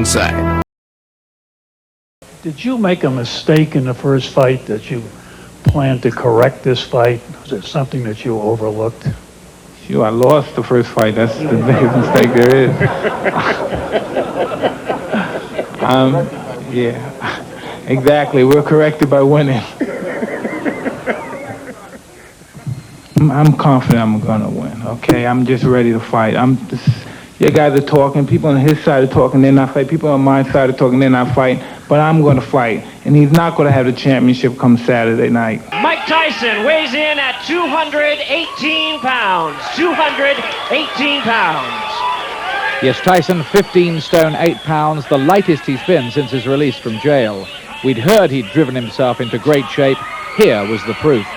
ringside. Did you make a mistake in the first fight that you planned to correct this fight? Was it something that you overlooked? Sure, I lost the first fight. That's the biggest mistake there is. Yeah, exactly. We're corrected by winning. I'm confident I'm gonna win. Okay, I'm just ready to fight. Your guys are talking. People on his side are talking. They're not fighting. People on my side are talking. They're not fighting. But I'm gonna fight, and he's not gonna have the championship come Saturday night. Mike Tyson weighs in at 218 pounds. 218 pounds. Yes, Tyson, 15 stone, 8 pounds, the lightest he's been since his release from jail. We'd heard he'd driven himself into great shape. Here was the proof.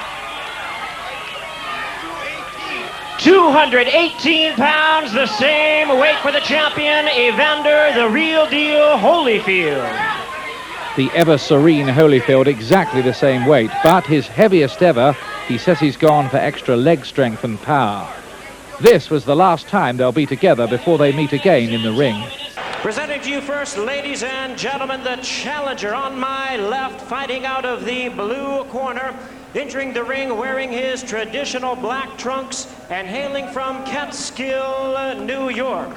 218 pounds, the same weight for the champion, Evander, the real deal, Holyfield. The ever-serene Holyfield, exactly the same weight, but his heaviest ever. He says he's gone for extra leg strength and power. This was the last time they'll be together before they meet again in the ring. Presenting to you first, ladies and gentlemen, the challenger on my left, fighting out of the blue corner, entering the ring wearing his traditional black trunks and hailing from Catskill, New York.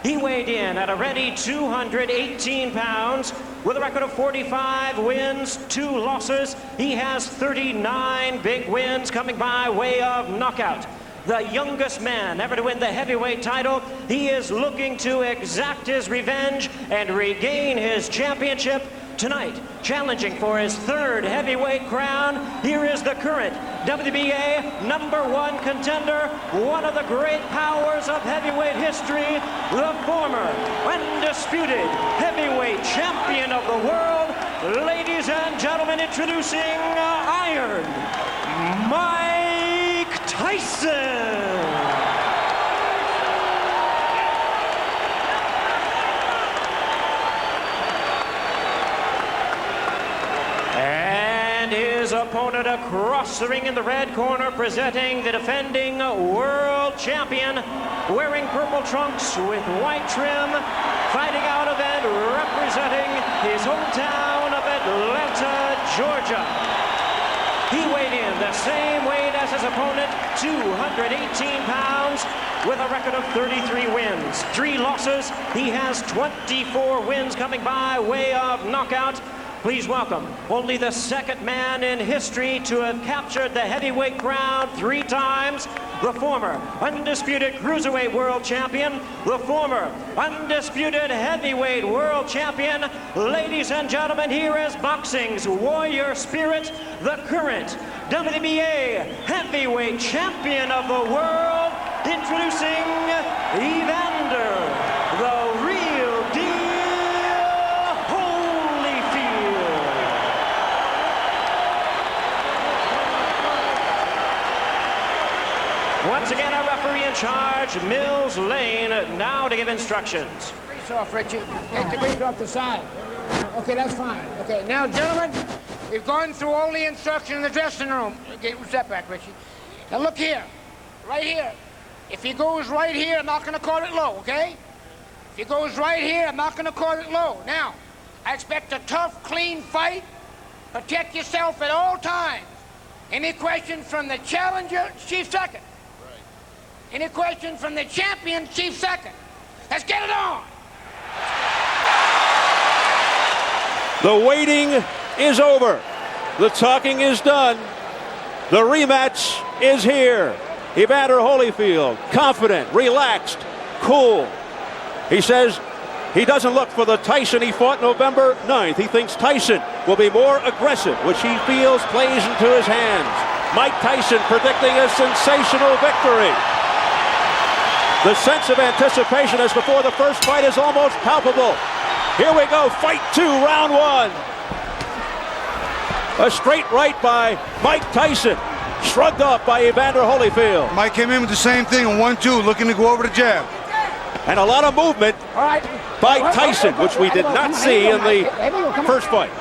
He weighed in at a ready 218 pounds with a record of 45 wins, 2 losses. He has 39 big wins coming by way of knockout. The youngest man ever to win the heavyweight title. He is looking to exact his revenge and regain his championship tonight. Challenging for his 3rd heavyweight crown, here is the current WBA #1 contender, one of the great powers of heavyweight history, the former undisputed heavyweight champion of the world. Ladies and gentlemen, introducing Iron Mike Tyson. And his opponent across the ring in the red corner, presenting the defending world champion, wearing purple trunks with white trim, fighting out of and representing his hometown of Atlanta, Georgia. He weighed in the same weight as his opponent, 218 pounds, with a record of 33 wins, 3 losses. He has 24 wins coming by way of knockout. Please welcome only the 2nd man in history to have captured the heavyweight crown 3 times, the former undisputed cruiserweight world champion, the former undisputed heavyweight world champion. Ladies and gentlemen, here is boxing's warrior spirit, the current WBA heavyweight champion of the world, introducing Evander, the real deal, Holyfield. Once again, our referee in charge, Mills Lane, now to give instructions. Grease off, Richie. Take the grease off the side. Okay, that's fine. Okay, now, gentlemen, we've gone through all the instructions in the dressing room. Okay, step back, Richie. Now, look here. Right here. If he goes right here, I'm not going to call it low, okay? If he goes right here, I'm not going to call it low. Now, I expect a tough, clean fight. Protect yourself at all times. Any questions from the challenger, Chief Second? Any questions from the champion, Chief Second? Let's get it on! The waiting is over. The talking is done. The rematch is here. Evander Holyfield, confident, relaxed, cool. He says he doesn't look for the Tyson he fought November 9th. He thinks Tyson will be more aggressive, which he feels plays into his hands. Mike Tyson predicting a sensational victory. The sense of anticipation as before the first fight is almost palpable. Here we go, fight 2, round 1. A straight right by Mike Tyson, shrugged off by Evander Holyfield. Mike came in with the same thing, a 1-2, looking to go over the jab. And a lot of movement by Tyson, which we did not see in the first fight.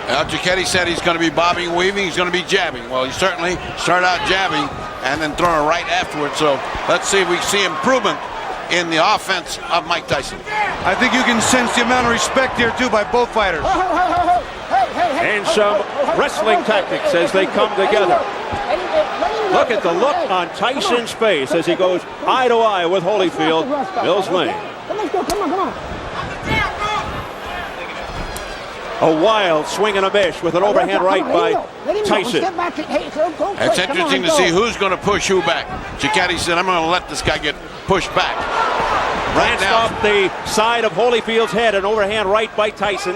Giacchetti said he's going to be bobbing and weaving, he's going to be jabbing. Well, he certainly started out jabbing and then throwing a right afterwards. So let's see if we see improvement in the offense of Mike Tyson. I think you can sense the amount of respect here, too, by both fighters. And some wrestling tactics as they come together. Look at the look on Tyson's face as he goes eye to eye with Holyfield. Mills Lane. Come on. A wild swing and a miss with an overhand right by Tyson. It's interesting to see who's going to push who back. Ciccatti said, I'm going to let this guy get pushed back. Right Glanced now, off the side of Holyfield's head, an overhand right by Tyson.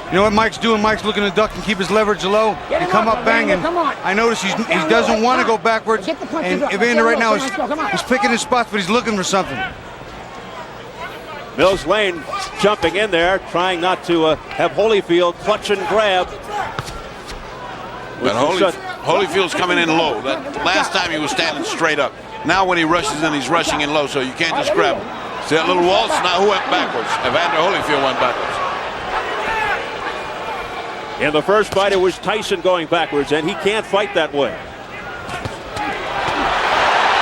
You know what Mike's doing? Mike's looking to duck and keep his leverage low and come up banging. I notice he doesn't want to go backwards. And Evander right now he's picking his spots, but he's looking for something. Mills Lane jumping in there, trying not to have Holyfield clutch and grab. but Holyfield's coming in low. That last time he was standing straight up. Now when he rushes in, he's rushing in low, so you can't just grab him. See that little waltz? Now who went backwards? Evander Holyfield went backwards. In the first fight, it was Tyson going backwards, and he can't fight that way.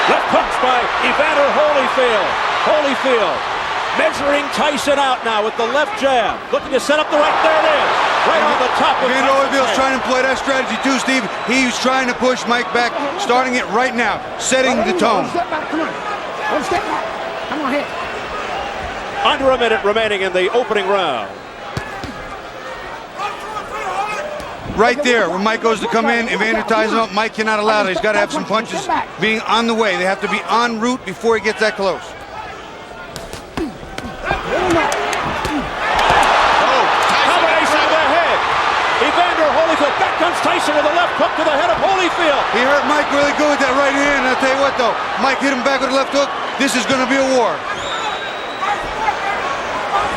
Left hooks by Evander Holyfield. Holyfield measuring Tyson out now with the left jab. Looking to set up the right. There it is. Right on the top of Evander Tyson's Holyfield's head. trying to play that strategy too, Steve. He's trying to push Mike back, starting it right now, setting the tone. Step back, come on. Step back. Come on here. Under a minute remaining in the opening round. Right there, when Mike goes to come in, Evander ties him up. Mike cannot allow that. He's got to have some punches being on the way. They have to be en route before he gets that close. Combination of the head. Evander Holyfield. Back comes Tyson with a left hook to the head of Holyfield. He hurt Mike really good with that right hand. And I'll tell you what, though, Mike hit him back with a left hook. This is going to be a war.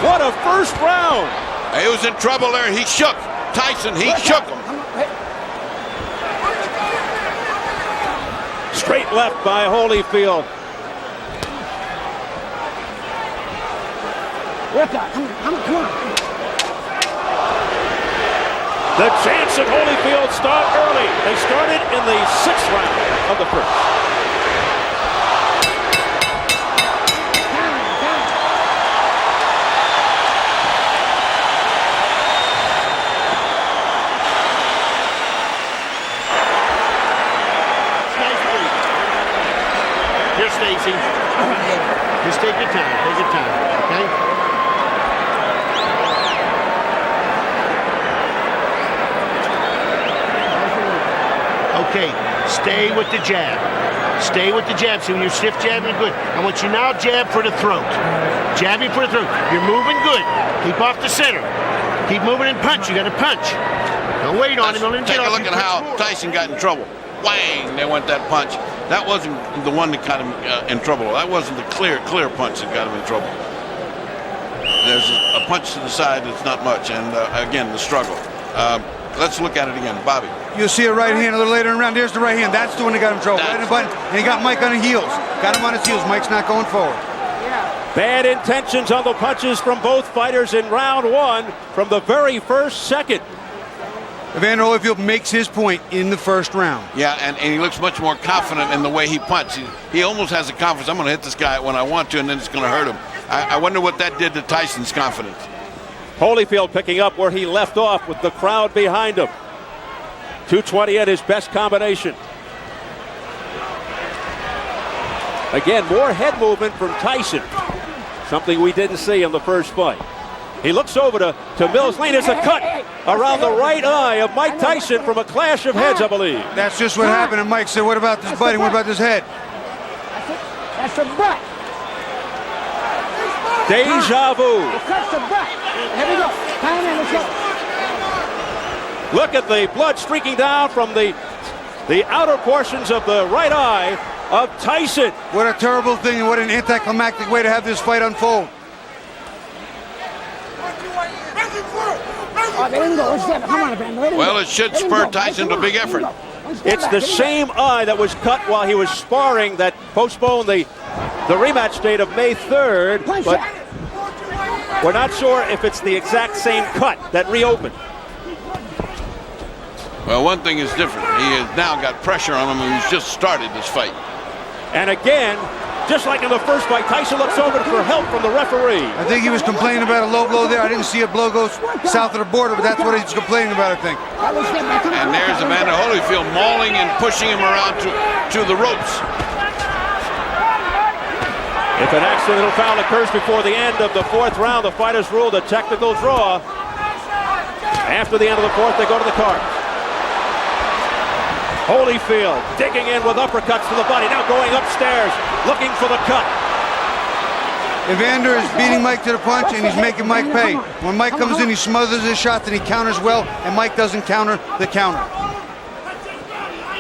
What a first round. He was in trouble there. He shook Tyson. He shook him. Straight left by Holyfield. Work out. Come on. The chance of Holyfield start early. They started in the 6th round of the first. Here, Stacy. Just take your time. Okay? Okay, stay with the jab. Stay with the jab. See, when you're stiff jabbing, good. I want you now jab for the throat. Jabbing for the throat. You're moving good. Keep off the center. Keep moving and punch. You got to punch. Don't wait on him. Don't let him Take get a off. look at how Tyson got in trouble. Whang! They went that punch. That wasn't the one that got him in trouble. That wasn't the clear punch that got him in trouble. There's a punch to the side that's not much, and again, the struggle. Let's look at it again. Bobby. You'll see a right hand a little later in the round. There's the right hand. That's the one that got him in trouble. Right in the button. And he got Mike on the heels. Got him on his heels. Mike's not going forward. Bad intentions on the punches from both fighters in round 1 from the very first second. Evander Holyfield makes his point in the first round. Yeah, and he looks much more confident in the way he punches. He almost has the confidence, I'm going to hit this guy when I want to, and then it's going to hurt him. I wonder what that did to Tyson's confidence. Holyfield picking up where he left off with the crowd behind him. 220 at his best combination. Again, more head movement from Tyson. Something we didn't see in the first fight. He looks over to Mills Lane. There's a cut around the right eye of Mike Tyson from a clash of heads, I believe. That's just what happened. And Mike said, what about this biting? What about this head? That's the butt. Deja vu. That's the butt. Here we go. Time in. Let's go. Look at the blood streaking down from the outer portions of the right eye of Tyson. What a terrible thing and what an anticlimactic way to have this fight unfold. Well, it should spur Tyson to a big effort. It's the same eye that was cut while he was sparring that postponed the rematch date of May 3rd, but we're not sure if it's the exact same cut that reopened. Well, one thing is different. He has now got pressure on him, and he's just started this fight. And again, Just like in the first fight, Tyson looks over for help from the referee. I think he was complaining about a low blow there. I didn't see a blow go south of the border, but that's what he's complaining about, I think. And there's Evander Holyfield mauling and pushing him around to the ropes. If an accidental foul occurs before the end of the fourth round, the fighters ruled a technical draw. After the end of the fourth, they go to the card. Holyfield digging in with uppercuts to the body, now going upstairs, looking for the cut. Evander is beating Mike to the punch, and he's making Mike pay. When Mike comes in, he smothers his shots, and he counters well, and Mike doesn't counter the counter.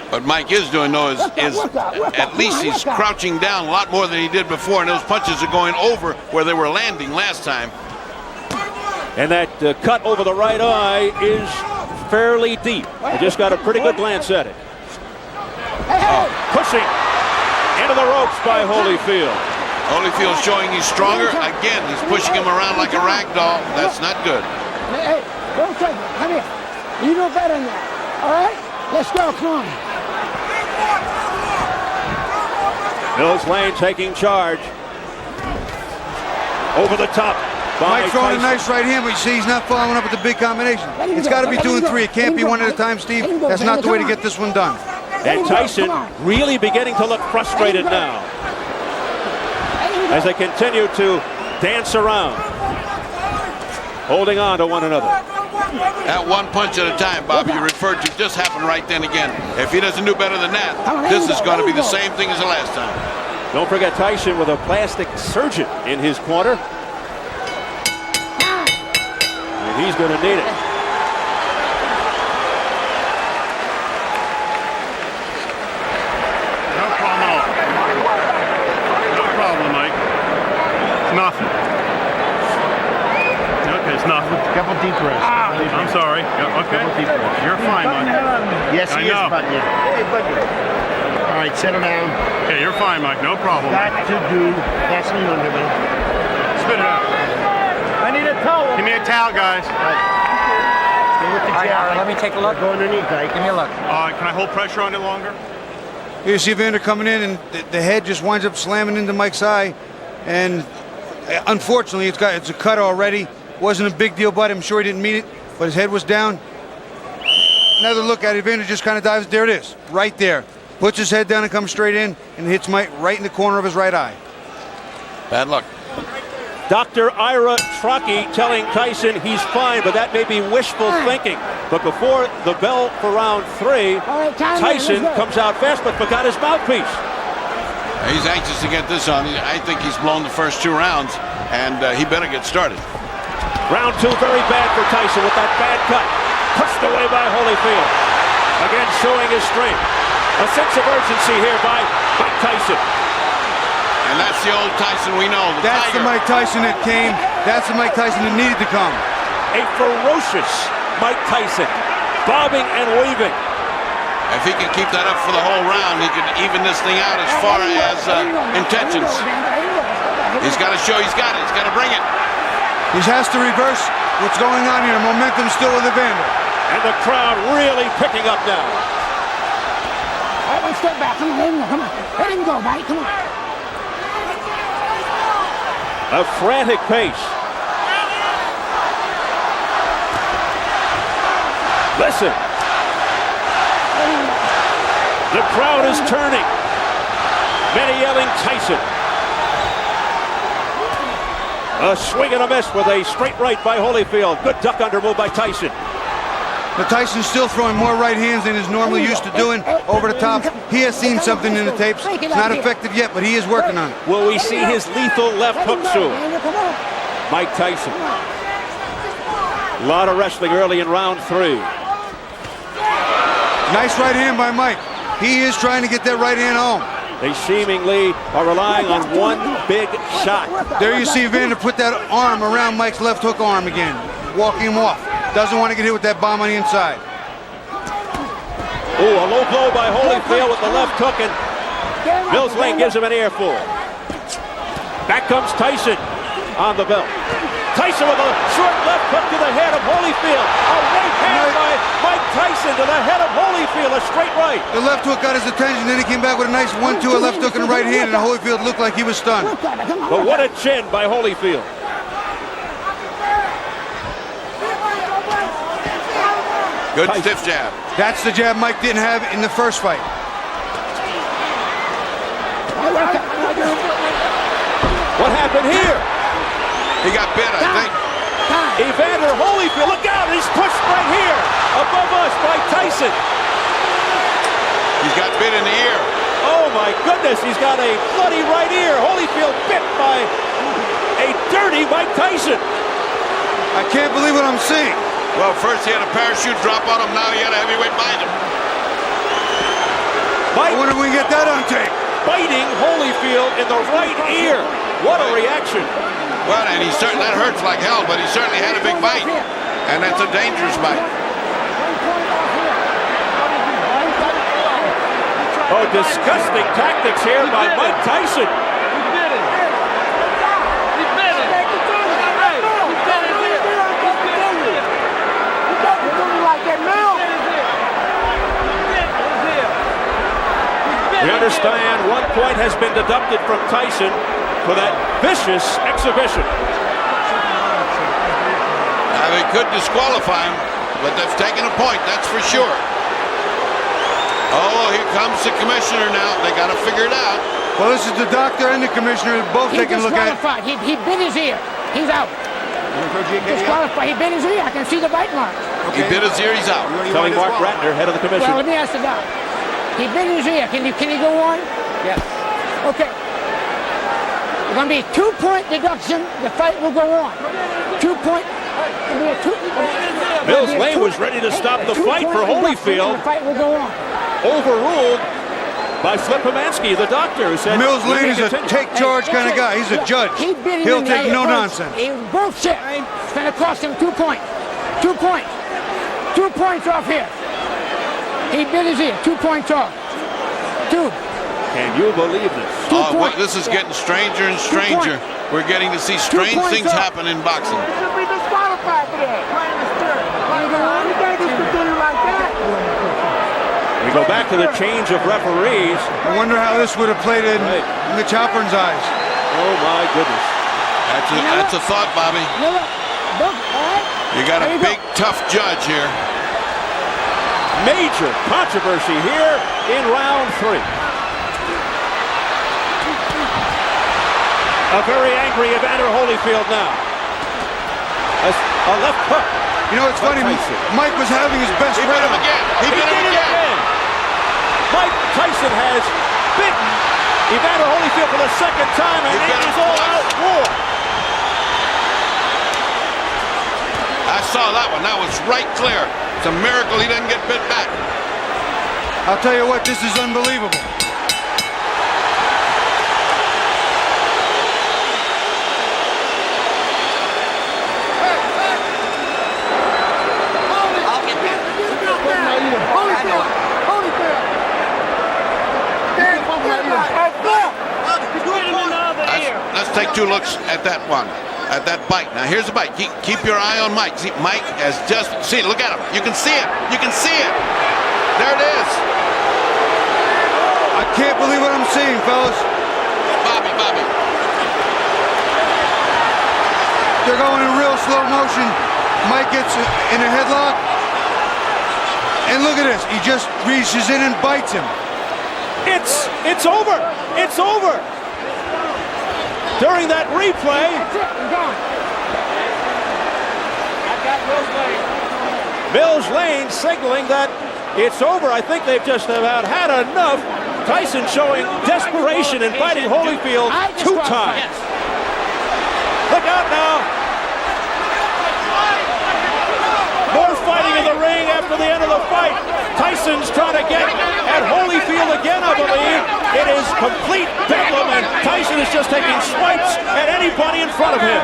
What Mike is doing, though, is at least he's crouching down a lot more than he did before, and those punches are going over where they were landing last time. And that cut over the right eye is fairly deep. I just got a pretty good glance at it. Pushing into the ropes by Holyfield. Holyfield showing he's stronger. Again, he's pushing him around like a rag doll. That's not good. Hey, don't take it. Come here. You know better than that. All right? Let's go. Come on. Mills Lane taking charge. Over the top. Mike throwing a nice right hand, but you see he's not following up with the big combination. It's got to be 2 and 3. It can't be one at a time, Steve. That's not the way to get this one done. And Tyson really beginning to look frustrated now as they continue to dance around, holding on to one another. That one punch at a time, Bobby, you referred to, just happened right then again. If he doesn't do better than that, this is going to be the same thing as the last time. Don't forget Tyson with a plastic surgeon in his corner. And he's going to need it. Nothing. Okay, it's nothing. A couple deep breaths. I'm sorry. Yeah, okay. Deep breaths. You're fine, Mike. Yes, he is butting you. Hey, buddy. All right, settle down. Okay, you're fine, Mike. No problem. Got to do Vaseline under me. Spit it out. I need a towel. Give me a towel, guys. Stay with the jab. Let me take a look. Go underneath, Ike. Give me a look. Can I hold pressure on it longer? Here you see Evander coming in, and the head just winds up slamming into Mike's eye, and unfortunately, it's a cut already. Wasn't a big deal, but I'm sure he didn't mean it, but his head was down. Another look at it, Evander just kind of dives. There it is, right there. Puts his head down and comes straight in, and hits Mike right in the corner of his right eye. Bad luck. Dr. Ira Trocchi telling Tyson he's fine, but that may be wishful thinking. But before the bell for round 3, Tyson comes out fast, but forgot his mouthpiece. He's anxious to get this on. I think he's blown the first 2 rounds, and he better get started. Round 2, very bad for Tyson with that bad cut. Pushed away by Holyfield. Again, showing his strength. A sense of urgency here by Mike Tyson. And that's the old Tyson we know. That's the Mike Tyson that came. That's the Mike Tyson that needed to come. A ferocious Mike Tyson, bobbing and weaving. If he can keep that up for the whole round, he could even this thing out as far as intentions. He's got to show he's got it. He's got to bring it. He has to reverse what's going on here. Momentum's still with Evander. And the crowd really picking up now. All right, let's step back. Come on, come on. Let him go, buddy. Come on. A frantic pace. Listen. The crowd is turning. Many yelling Tyson. A swing and a miss with a straight right by Holyfield. Good duck under move by Tyson. But Tyson's still throwing more right hands than he's normally used to doing over the top. He has seen something in the tapes. It's not effective yet, but he is working on it. Will we see his lethal left hook soon? Mike Tyson. A lot of wrestling early in round 3. Nice right hand by Mike. He is trying to get that right hand home. They seemingly are relying on one big shot. There you see Evander put that arm around Mike's left hook arm again, walking him off. Doesn't want to get hit with that bomb on the inside. Oh, a low blow by Holyfield with the left hook, and Mills Lane gives him an earful. Back comes Tyson on the belt. Tyson with a short left hook to the head of Holyfield. A right hand by Mike Tyson to the head of Holyfield. A straight right. The left hook got his attention, then he came back with a nice 1-2, a left hook in the right hand, and Holyfield looked like he was stunned. But what a chin by Holyfield. Good stiff jab. That's the jab Mike didn't have in the first fight. What happened here? He got bit, I think. Evander Holyfield, look out, he's pushed right here, above us by Tyson. He's got bit in the ear. Oh my goodness, he's got a bloody right ear. Holyfield bit by a dirty Mike Tyson. I can't believe what I'm seeing. Well, first he had a parachute drop on him, now he had a heavyweight behind him. I wonder if we can get that on tape. Biting Holyfield in the right ear. What a reaction. Well, and that hurts like hell, but he certainly had a big bite. And that's a dangerous bite. Oh, disgusting tactics here by Mike Tyson. We understand 1 point has been deducted from Tyson for that vicious exhibition. Now, they could disqualify him, but they've taken a point, that's for sure. Oh, here comes the commissioner now. They got to figure it out. Well, this is the doctor and the commissioner both taking a look at it. He bit his ear. He's out. Disqualified. He bit his ear. I can see the bite mark. He bit his ear, he's out. Telling Mark Ratner, head of the commission. Well, let me ask the doc. He bit his ear. Can he go on? Yes. Okay. It's going to be a 2-point deduction. The fight will go on. 2 point. Mills Lane was ready to stop the fight for Holyfield. The fight will go on. Overruled by Flip Pomansky, the doctor, who said Mills Lane is a take charge kind of guy. He's a judge. He'll take no nonsense. He bullshit. It's going to cost him 2 points. 2 points. 2 points off here. He bit his ear. 2 points off. 2. Can you believe this? Oh, well, this is getting stranger and stranger. We're getting to see strange things happen in boxing. He should be disqualified for that. We go back to the change of referees. I wonder how this would have played in Mitch Halpern's eyes. Oh my goodness. That's a thought, Bobby. You got a big, tough judge here. Major controversy here in round 3. A very angry Evander Holyfield now. A left hook. You know, it's funny. Mike was having his best He bit him again. He bit him again. Mike Tyson has bitten Evander Holyfield for the second time, and it is all-out war. I saw that one. That was right clear. It's a miracle he didn't get bit back. I'll tell you what, this is unbelievable. Let's take 2 looks at that one, at that bite. Now here's the bite. Keep your eye on Mike. See, Mike has just, see, look at him. You can see it. You can see it. There it is. I can't believe what I'm seeing, fellas. Bobby. They're going in real slow motion. Mike gets in a headlock. And look at this. He just reaches in and bites him. It's over. It's over. During that replay, Mills Lane signaling that it's over. I think they've just about had enough. Tyson showing desperation in fighting Holyfield 2 times. Look out now. More fighting in the ring after the end of the fight. Tyson's trying to get at Holyfield again, I believe. It is complete bedlam, and Tyson is just taking swipes at anybody in front of him.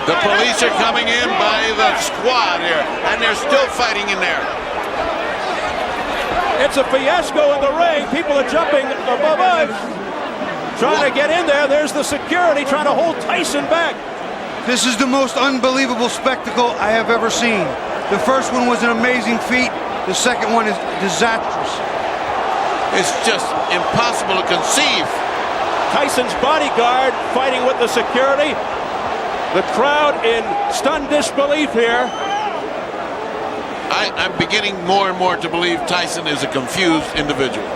The police are coming in by the squad here, and they're still fighting in there. It's a fiasco in the ring. People are jumping above us, trying to get in there. There's the security trying to hold Tyson back. This is the most unbelievable spectacle I have ever seen. The first one was an amazing feat. The second one is disastrous. It's just impossible to conceive. Tyson's bodyguard fighting with the security. The crowd in stunned disbelief here. I'm beginning more and more to believe Tyson is a confused individual.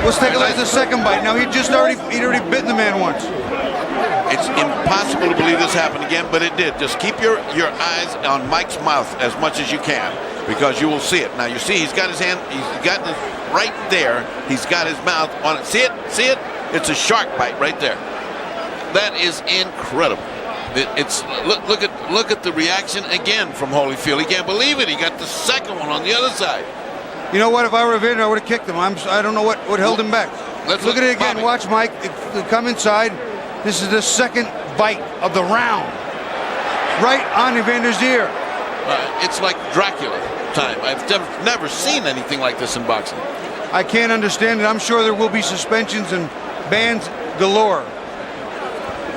Let's take a look at the second bite. Now he'd already bitten the man once. It's impossible to believe this happened again, but it did. Just keep your eyes on Mike's mouth as much as you can, because you will see it. Now you see he's got his hand, he's got this right there. He's got his mouth on it. See it? See it? It's a shark bite right there. That is incredible. It's look at the reaction again from Holyfield. He can't believe it. He got the second one on the other side. You know what? If I were Evander, I would have kicked him. I don't know what held him back. Let's look at it again. Bobby. Watch Mike. Come inside. This is the second bite of the round. Right on Evander's ear. It's like Dracula time. I've never seen anything like this in boxing. I can't understand it. I'm sure there will be suspensions and bans galore.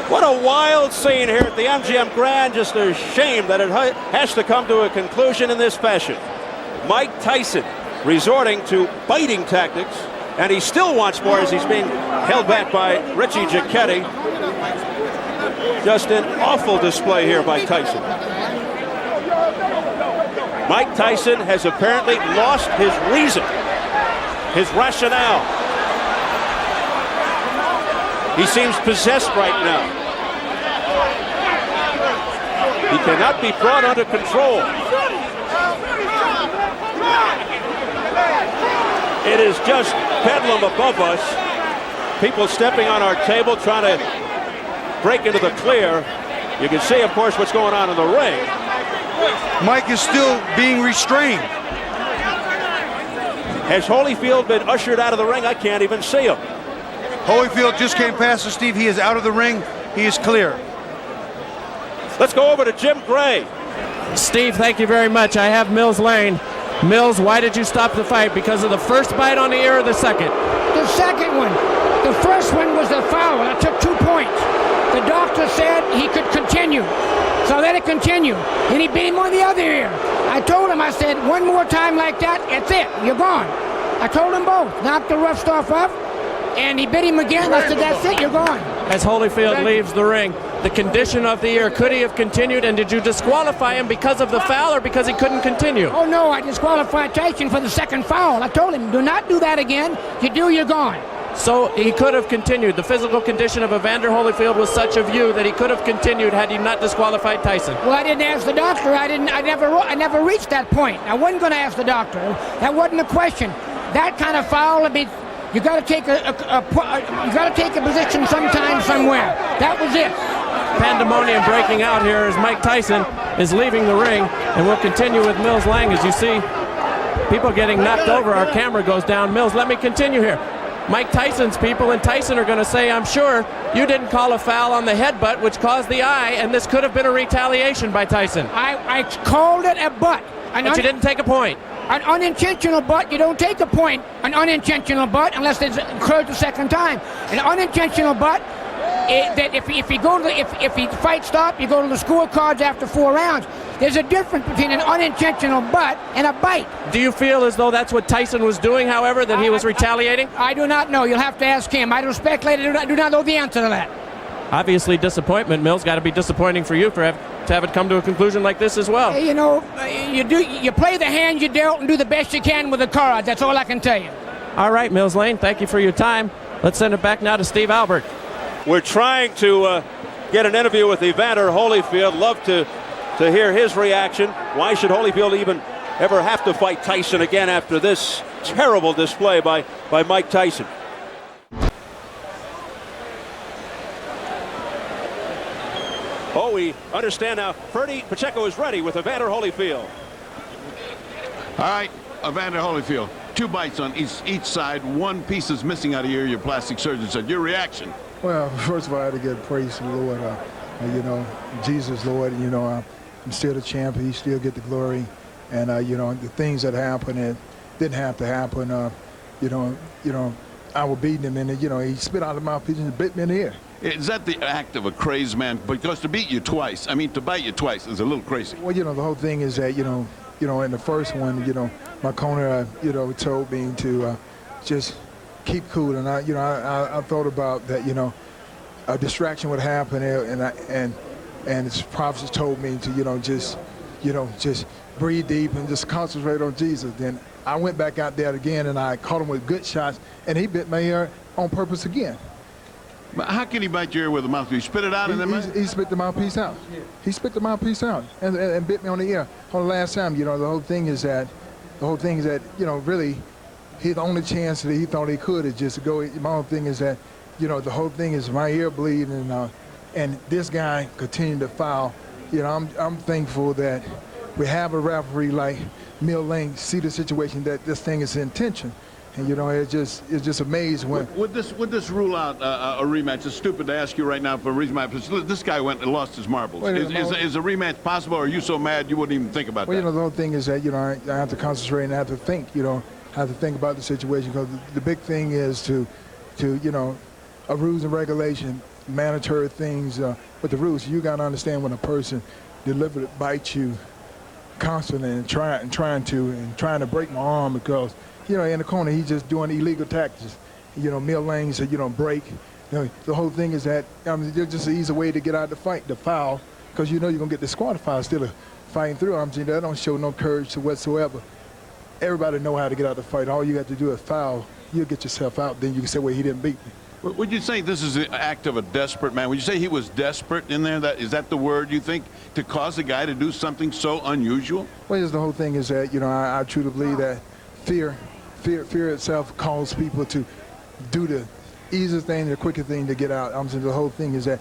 What a wild scene here at the MGM Grand. Just a shame that it has to come to a conclusion in this fashion. Mike Tyson resorting to biting tactics, and he still wants more as he's being held back by Richie Giacchetti. Just an awful display here by Tyson. Mike Tyson has apparently lost his reason, his rationale. He seems possessed right now. He cannot be brought under control. It is just bedlam above us. People stepping on our table, trying to break into the clear. You can see, of course, what's going on in the ring. Mike is still being restrained. Has Holyfield been ushered out of the ring? I can't even see him. Holyfield just came past us, Steve. He is out of the ring. He is clear. Let's go over to Jim Gray. Steve, thank you very much. I have Mills Lane. Mills, why did you stop the fight? Because of the first bite on the ear or the second? The second one. The first one was the foul. I took 2 points. The doctor said he could continue. So I let it continue. And he beat him on the other ear. I told him, I said, one more time like that, that's it. You're gone. I told them both. Knocked the rough stuff up. And he bit him again. I said, that's it. You're gone. As Holyfield leaves the ring, the condition of the ear, could he have continued? And did you disqualify him because of the foul or because he couldn't continue? Oh, no. I disqualified Tyson for the second foul. I told him, do not do that again. If you do, you're gone. So he could have continued. The physical condition of Evander Holyfield was such a view that he could have continued had he not disqualified Tyson. Well, I didn't ask the doctor. I never reached that point. I wasn't going to ask the doctor. That wasn't a question. That kind of foul, I mean, you got to take a position sometime somewhere. That was it. Pandemonium breaking out here as Mike Tyson is leaving the ring, and we'll continue with Mills Lang. As you see people getting knocked over, our camera goes down. Mills, let me continue here. Mike Tyson's people and Tyson are going to say, I'm sure you didn't call a foul on the headbutt, which caused the eye, and this could have been a retaliation by Tyson. I called it a butt. But you didn't take a point. An unintentional butt, you don't take a point. An unintentional butt, unless it occurs the second time. An unintentional butt, that if he fight stop, you go to the scorecards after 4 rounds. There's a difference between an unintentional butt and a bite. Do you feel as though that's what Tyson was doing, however, that he was retaliating? I do not know. You'll have to ask him. I don't speculate. I do not know the answer to that. Obviously, disappointment, Mills. Got to be disappointing for you to have it come to a conclusion like this as well. You know, you play the hand you dealt and do the best you can with the cards. That's all I can tell you. All right, Mills Lane, thank you for your time. Let's send it back now to Steve Albert. We're trying to get an interview with Evander Holyfield. Love to hear his reaction. Why should Holyfield even ever have to fight Tyson again after this terrible display by Mike Tyson? Oh, we understand now. Ferdy Pacheco is ready with Evander Holyfield. All right, Evander Holyfield. 2 bites on each side. 1 piece is missing out of your ear. Your plastic surgeon said. Your reaction? Well, first of all, I had to give praise to the Lord. You know, Jesus, Lord. You know, I'm still the champ. He still get the glory. And you know, the things that happened, it didn't have to happen. You know, I was beating him, and he spit out of my mouthpiece and bit me in the ear. Is that the act of a crazed man? Because to beat you twice, I mean, to bite you twice is a little crazy. Well, the whole thing is that, in the first one, my corner, told me to just keep cool. And I thought about that, a distraction would happen, and his prophets told me to, just breathe deep and just concentrate on Jesus. Then I went back out there again, and I caught him with good shots, and he bit my ear on purpose again. But how can he bite your ear with a mouthpiece? Spit it out and then he spit the mouthpiece out. He spit the mouthpiece out and bit me on the ear. On the last time, the whole thing is that, really, the only chance that he thought he could is just to go. My whole thing is that, the whole thing is my ear bleeding, and this guy continued to foul. I'm thankful that we have a referee like Mill Lane see the situation that this thing is intention. And it's just amazing when. Would this rule out a rematch? It's stupid to ask you right now for a rematch. This guy went and lost his marbles. Is a rematch possible, or are you so mad you wouldn't even think about that? Well, the whole thing is that I have to concentrate and I have to think. Have to think about the situation, because the big thing is to a rules and regulation, mandatory things. But the rules, you got to understand when a person deliberately bites you constantly and trying to break my arm because. In the corner, he's just doing illegal tactics. Mill Lane said, break. The whole thing is that there's just an easy way to get out of the fight, the foul, because you're going to get disqualified instead of fighting through. That don't show no courage whatsoever. Everybody know how to get out of the fight. All you got to do is foul. You'll get yourself out. Then you can say, well, he didn't beat me. Would you say this is an act of a desperate man? Would you say he was desperate in there? Is that the word you think, to cause a guy to do something so unusual? Well, the whole thing is that, I truly believe that fear itself calls people to do the easiest thing, the quickest thing to get out. The whole thing is that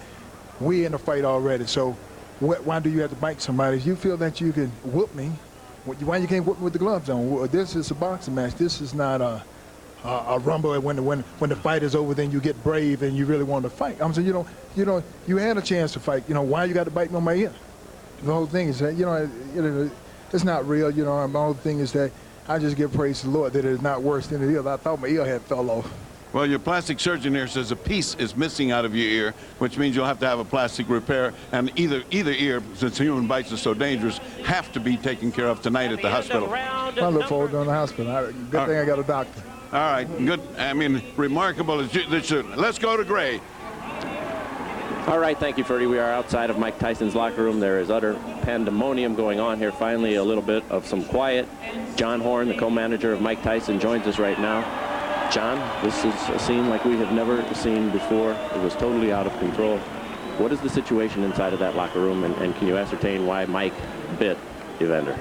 we're in a fight already. So why do you have to bite somebody? If you feel that you can whoop me, why you can't whoop me with the gloves on? This is a boxing match. This is not a rumble. When the fight is over, then you get brave and you really want to fight. You had a chance to fight. Why you got to bite me on my ear? The whole thing is that it's not real. My whole thing is that. I just give praise to the Lord that it is not worse than it is. I thought my ear had fell off. Well, your plastic surgeon here says a piece is missing out of your ear, which means you'll have to have a plastic repair. And either ear, since human bites are so dangerous, have to be taken care of tonight at the hospital. I look forward to going to the hospital. Good thing I got a doctor. All right, good. Remarkable. Let's go to Gray. All right, thank you, Ferdy. We are outside of Mike Tyson's locker room. There is utter pandemonium going on here. Finally, a little bit of some quiet. John Horn, the co-manager of Mike Tyson, joins us right now. John, this is a scene like we have never seen before. It was totally out of control. What is the situation inside of that locker room, and can you ascertain why Mike bit Evander?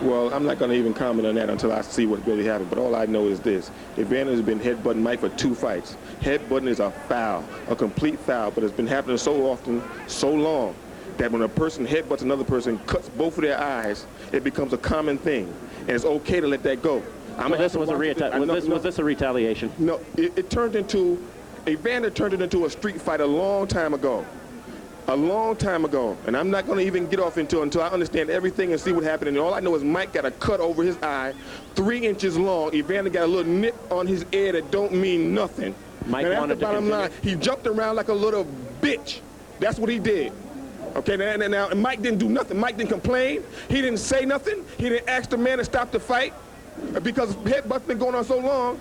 Well, I'm not going to even comment on that until I see what really happened. But all I know is this. Evander has been headbutting Mike for 2 fights. Headbutting is a foul, a complete foul. But it's been happening so often, so long, that when a person headbutts another person, cuts both of their eyes, it becomes a common thing. And it's okay to let that go. Was this a retaliation? No, it turned into, Evander turned it into a street fight a long time ago. A long time ago, and I'm not going to even get off until I understand everything and see what happened. And all I know is Mike got a cut over his eye, 3 inches long. Evander got a little nip on his ear that don't mean nothing. Mike and wanted that's the bottom line. He jumped around like a little bitch. That's what he did. Okay, now Mike didn't do nothing. Mike didn't complain. He didn't say nothing. He didn't ask the man to stop the fight because headbutts been going on so long.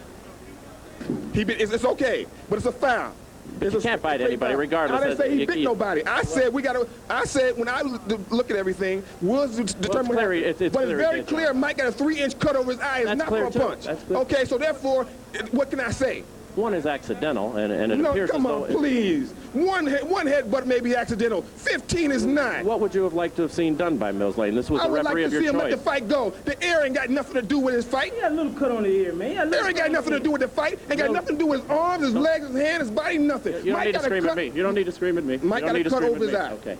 It's okay, but it's a foul. You can't fight anybody, regardless. I didn't say he bit nobody. I said when I look at everything, we'll determine. But it's very clear. Mike got a 3-inch cut over his eye. It's not for a punch. Okay, so therefore, what can I say? One is accidental, and it appears come on, please. One headbutt may be accidental. 15 is not. What would you have liked to have seen done by Mills Lane? This was the referee of your choice. I would like to see him let the fight go. The ear ain't got nothing to do with his fight. He got a little cut on the ear, man. Ear ain't got nothing to do with the fight. Ain't got nothing to do with his arms, his legs, his hand, his body, nothing. You don't need to scream at me. You don't need to scream at me. Mike got a cut over his eye. Okay.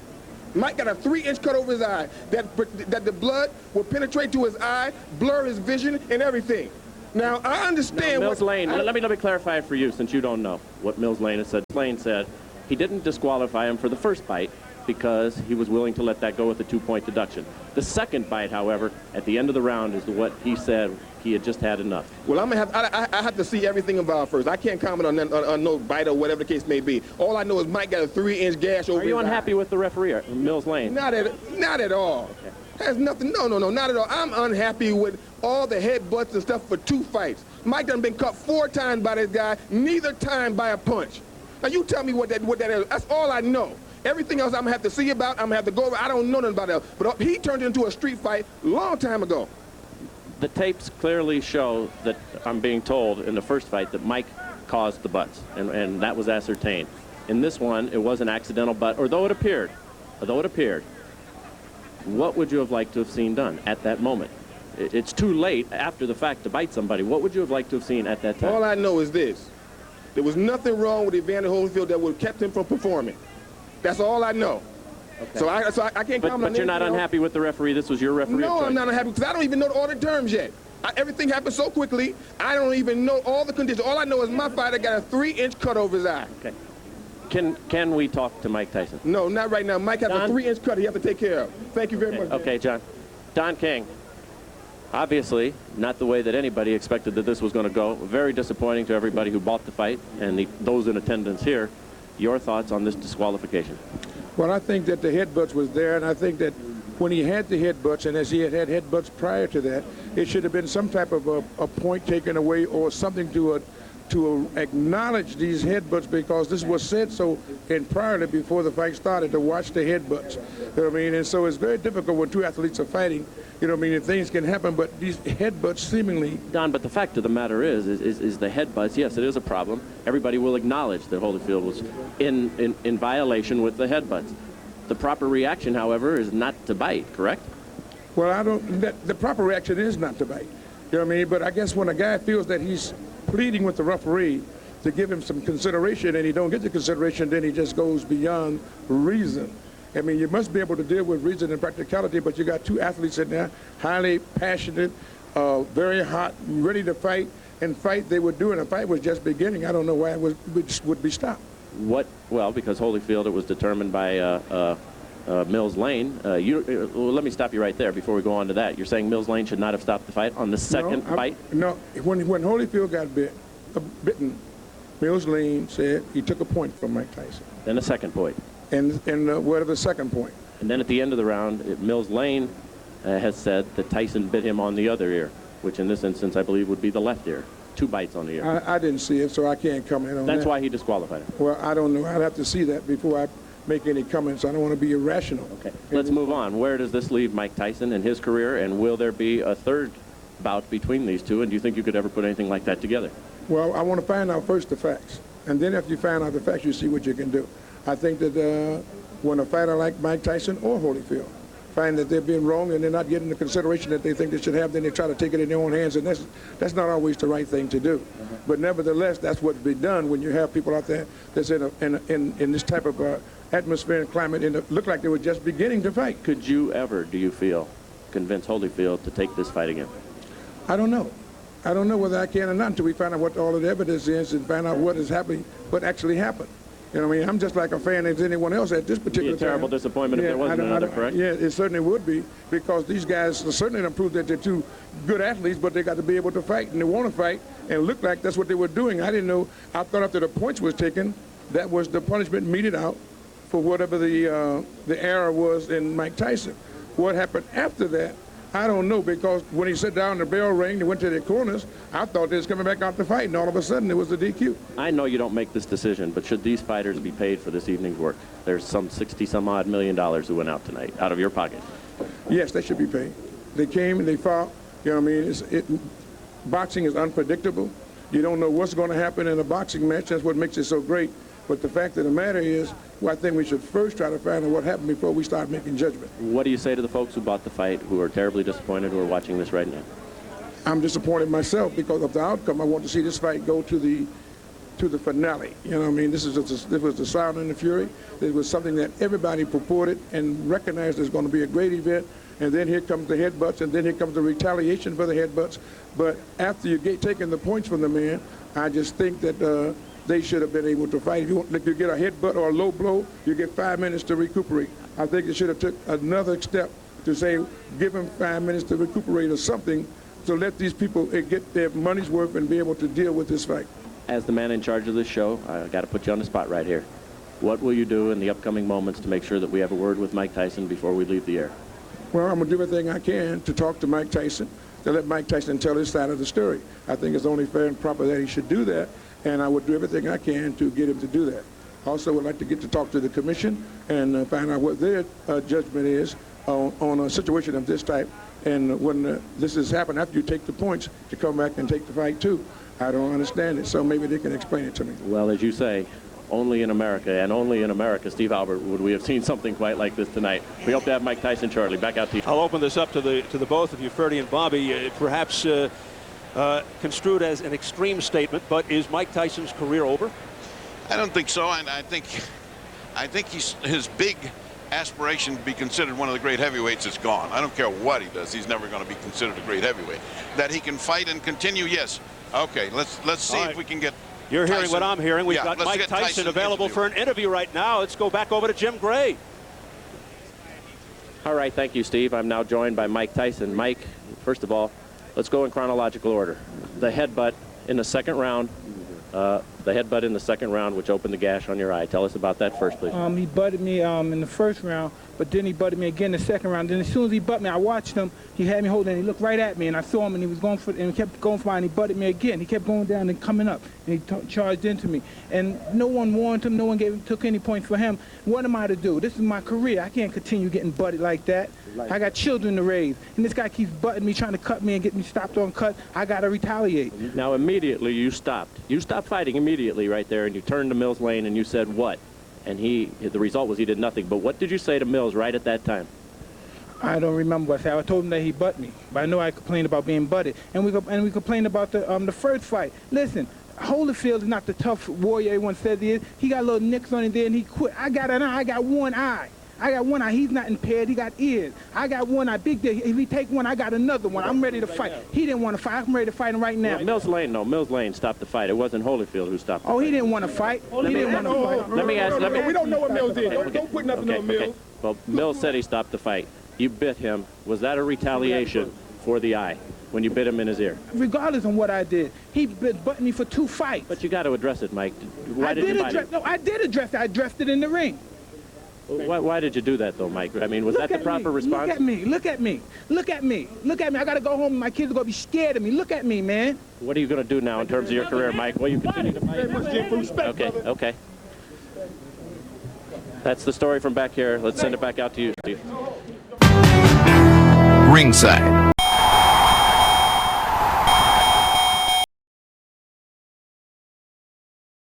Mike got a 3-inch cut over his eye that the blood will penetrate to his eye, blur his vision, and everything. Now, I understand Mills Lane, let me clarify for you, since you don't know what Mills Lane has said. Lane said he didn't disqualify him for the first bite because he was willing to let that go with a 2-point deduction. The second bite, however, at the end of the round is what he said he had just had enough. Well, I have to see everything involved first. I can't comment on no bite or whatever the case may be. All I know is Mike got a 3-inch gash over his eye. Are you unhappy with the referee, Mills Lane? Not at all. Okay. Has nothing. No, not at all. I'm unhappy with all the headbutts and stuff for 2 fights. Mike done been cut 4 times by this guy, neither time by a punch. Now you tell me what that is. That's all I know. Everything else I'm gonna have to see about, I'm gonna have to go over. I don't know nothing about that. But he turned into a street fight a long time ago. The tapes clearly show that, I'm being told, in the first fight that Mike caused the butts, and that was ascertained. In this one, it was an accidental butt, although it appeared. What would you have liked to have seen done at that moment? It's too late after the fact to bite somebody. What would you have liked to have seen at that time? All I know is this. There was nothing wrong with Evander Holyfield that would have kept him from performing. That's all I know. Okay. So I can't comment on But you're not unhappy with the referee? This was your referee? No, I'm not unhappy because I don't even know all the terms yet. Everything happened so quickly, I don't even know all the conditions. All I know is my fighter got a 3-inch cut over his eye. Okay. Can we talk to Mike Tyson? No, not right now. Mike has a 3-inch cut he has to take care of. Thank you very much. Okay, John. Don King. Obviously, not the way that anybody expected that this was going to go. Very disappointing to everybody who bought the fight and those in attendance here. Your thoughts on this disqualification? Well, I think that the headbutts was there, and I think that when he had the headbutts, and as he had headbutts prior to that, it should have been some type of a point taken away or something to acknowledge these headbutts, because this was said so priorly before the fight started, to watch the headbutts. You know what I mean? And so it's very difficult when 2 athletes are fighting. You know what I mean? And things can happen, but these headbutts seemingly... Don, but the fact of the matter is the headbutts, yes, it is a problem. Everybody will acknowledge that Holyfield was in violation with the headbutts. The proper reaction, however, is not to bite, correct? Well, the proper reaction is not to bite. You know what I mean? But I guess when a guy feels that he's pleading with the referee to give him some consideration and he don't get the consideration, then he just goes beyond reason. I mean, you must be able to deal with reason and practicality, but you got 2 athletes in there, highly passionate, very hot, ready to fight, and they were doing. The fight was just beginning. I don't know why it would be stopped. What? Well, because Holyfield, it was determined by Mills Lane. Well, let me stop you right there before we go on to that. You're saying Mills Lane should not have stopped the fight on the second fight? No, when Holyfield got bitten, Mills Lane said he took a point from Mike Tyson. Then a second point. And what of the second point? And then at the end of the round, Mills Lane has said that Tyson bit him on the other ear, which in this instance I believe would be the left ear. 2 bites on the ear. I didn't see it, so I can't comment on that. That's why he disqualified him. Well, I don't know. I'd have to see that before I make any comments. I don't want to be irrational. Okay, let's move on. Where does this leave Mike Tyson and his career, and will there be a third bout between these two, and do you think you could ever put anything like that together? Well, I want to find out first the facts, and then after you find out the facts, you see what you can do. I think that when a fighter like Mike Tyson or Holyfield find that they're being wrong and they're not getting the consideration that they think they should have, then they try to take it in their own hands, and that's not always the right thing to do. But nevertheless, that's what's been done when you have people out there that's in this type of atmosphere and climate, and it looked like they were just beginning to fight. Could you ever, do you feel, convince Holyfield to take this fight again? I don't know. I don't know whether I can or not until we find out what all of the evidence is and find out what is happening, what actually happened. You know what I mean? I'm just like a fan as anyone else at this particular time. It'd be a terrible disappointment if there wasn't another, correct? Yeah, it certainly would be, because these guys certainly don't prove that they're 2 good athletes, but they got to be able to fight, and they want to fight, and it looked like that's what they were doing. I didn't know. I thought after the points was taken, that was the punishment meted out for whatever the error was in Mike Tyson. What happened after that, I don't know, because when he sat down, the bell rang, they went to their corners, I thought they was coming back out to fight, and all of a sudden it was the DQ. I know you don't make this decision, but should these fighters be paid for this evening's work? There's some $60-some-odd million who went out tonight, out of your pocket. Yes, they should be paid. They came and they fought. You know what I mean? Boxing is unpredictable. You don't know what's going to happen in a boxing match. That's what makes it so great. But the fact of the matter is, well, I think we should first try to find out what happened before we start making judgment. What do you say to the folks who bought the fight, who are terribly disappointed, who are watching this right now? I'm disappointed myself because of the outcome. I want to see this fight go to the finale. You know what I mean? This was the Sound and the Fury. It was something that everybody purported and recognized as going to be a great event. And then here comes the headbutts, and then here comes the retaliation for the headbutts. But after you get taking the points from the man, I just think that they should have been able to fight. If you get a headbutt or a low blow, you get 5 minutes to recuperate. I think they should have took another step to say, give him 5 minutes to recuperate or something So let these people get their money's worth and be able to deal with this fight. As the man in charge of this show, I got to put you on the spot right here. What will you do in the upcoming moments to make sure that we have a word with Mike Tyson before we leave the air? Well, I'm going to do everything I can to talk to Mike Tyson, to let Mike Tyson tell his side of the story. I think it's only fair and proper that he should do that, and I would do everything I can to get him to do that. Also, would like to get to talk to the commission and find out what their judgment is on a situation of this type. And when this has happened, after you take the points, to come back and take the fight too. I don't understand it, so maybe they can explain it to me. Well, as you say, only in America, and only in America, Steve Albert, would we have seen something quite like this tonight. We hope to have Mike Tyson shortly. Back out to you. I'll open this up to the both of you, Ferdy and Bobby. Perhaps construed as an extreme statement, but is Mike Tyson's career over? I don't think so. And I think his big aspiration to be considered one of the great heavyweights is gone. I don't care what he does. He's never going to be considered a great heavyweight. That he can fight and continue, yes. Okay, let's see if we can get You're Tyson. hearing what I'm hearing. We've got Mike Tyson available for an interview right now. Let's go back over to Jim Gray. All right, thank you, Steve. I'm now joined by Mike Tyson. Mike, first of all, let's go in chronological order. The headbutt in the second round. Which opened the gash on your eye. Tell us about that first, please. He butted me in the first round, but then he butted me again the second round. Then as soon as he butted me, I watched him. He had me holding, and he looked right at me, and I saw him, and he was going for, and he kept going for it, and he butted me again. He kept going down and coming up, and he charged into me. And no one warned him. No one took any points for him. What am I to do? This is my career. I can't continue getting butted like that. I got children to raise, and this guy keeps butting me, trying to cut me and get me stopped on cut. I got to retaliate. Now, immediately you stopped. You stopped fighting immediately right there, and you turned to Mills Lane, and you said what? And the result was he did nothing. But what did you say to Mills right at that time? I don't remember what I said. I told him that he butted me, but I know I complained about being butted, and we complained about the first fight. Listen, Holyfield is not the tough warrior everyone says he is. He got little nicks on him there, and he quit. I got an eye. I got one eye. I got one eye. He's not impaired. He got ears. I got one eye. Big deal. If he take one, I got another one. I'm ready to fight. He didn't want to fight. I'm ready to fight him right now. Well, Mills Lane stopped the fight. It wasn't Holyfield who stopped the fight. Oh, he didn't want to fight. He didn't want to fight. Let me ask. We don't know what Mills did. Don't put nothing on Mills. Well, Mills said he stopped the fight. You bit him. Was that a retaliation for the eye when you bit him in his ear? Regardless of what I did, he butted me for 2 fights. But you got to address it, Mike. Why I did you bite him? No, I did address it. I addressed it in the ring. Why did you do that, though, Mike? I mean, was that the proper response? Look at me. Look at me. Look at me. Look at me. I got to go home and my kids are going to be scared of me. Look at me, man. What are you going to do now in terms of your career, Mike? Will you continue to fight? Okay. That's the story from back here. Let's send it back out to you, Steve. Ringside.